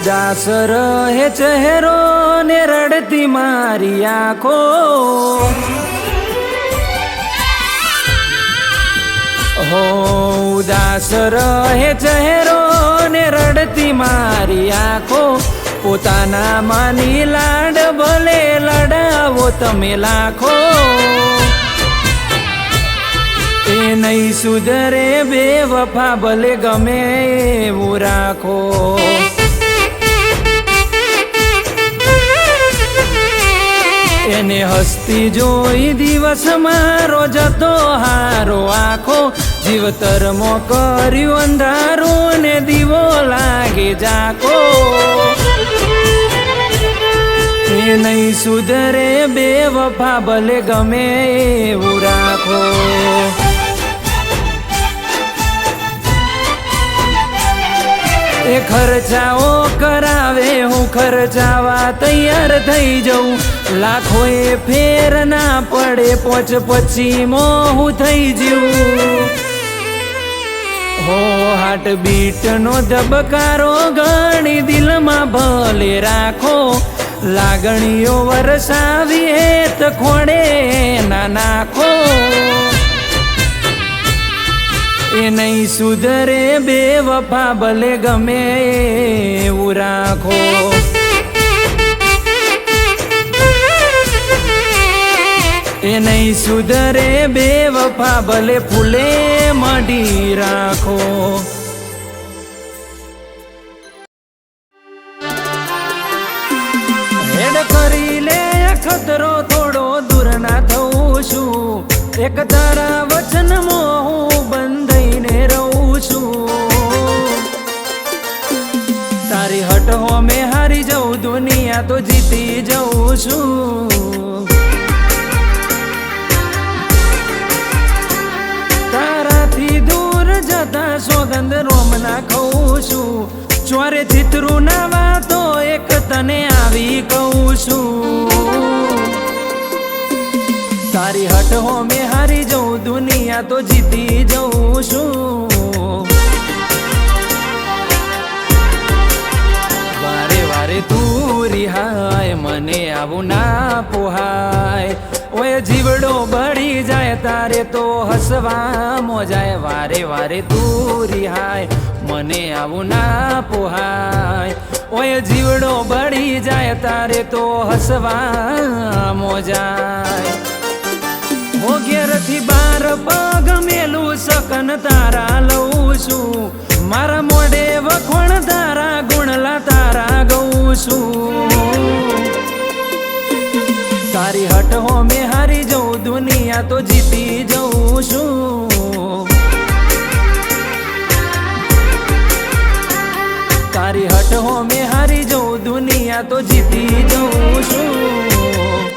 ઉદાસ રહે ચહેરો ને રડતી મારી આંખો, હો ઉદાસ રહે ચહેરો ને રડતી મારી આંખો, પોતાના માની લાડ ભલે લડાવો તમે લાખો, એ નહીં સુધરે બેવફા ભલે ગમે એવું રાખો। એને હસતી જોઈ દિવસ મારો જતો હારો આખો, જીવતરમાં કર્યું અંધારું ને દીવો લાગે જાકો, એ નહીં સુધરે બેવફા ભલે ગમે એવું રાખો। એ ખર્ચાઓ કરાવે હું ખર્ચાવા તૈયાર થઈ જઉં, લાખો એ ફેર ના પડે પોચ પછી મોહું થઈ જઉં, હો હાર્ટ બીટ નો ધબકારો ગણી દિલમાં ભલે રાખો, લાગણીઓ વરસાવી હેત ખોડે ના નાખો, એ નહીં સુધરે બેવફા ભલે ગમે એવું રાખો। એ નહીં સુધરે બેવફા ભલે ફૂલે મઢી રાખો। હેડ કરી લે ખતરો થોડો દૂર ના થઉં છું, એક તારા વચનમાં હું બંધાઈને રહું છું, તારી હટ હો મેં હારી જાઉં દુનિયા તો જીતી જાઉં છું, તારાથી દૂર જતા સોગંદ રોમ ના ખાઉં છું, ચોરે ચિત્રું ના વાતો એક તને આવી કહું છું, તારી હટ હો મેં હારી જાઉં દુનિયા તો જીતી જાઉં છું, વારે વારે તું રિહાય મને આવું ના પોહાય, ઓય જીવડો બળી જાય તારે તો હસવા જાય, વારે વારે તું રિહાય મને આવું ના પોહાય, ઓય જીવડો બળી જાય તારે તો હસવા જાય, હો ઘેરથી બાર પગ મેલું સકન તારા લઉં છું, મારા મોઢે વખોણ તારા ગુણલા તારા ગઉં છું, તારી હટ હો મેં હારી જાઉં દુનિયા તો જીતી જાઉં છું, તારી હટ હો મેં હારી જાઉં દુનિયા તો જીતી જાઉં છું।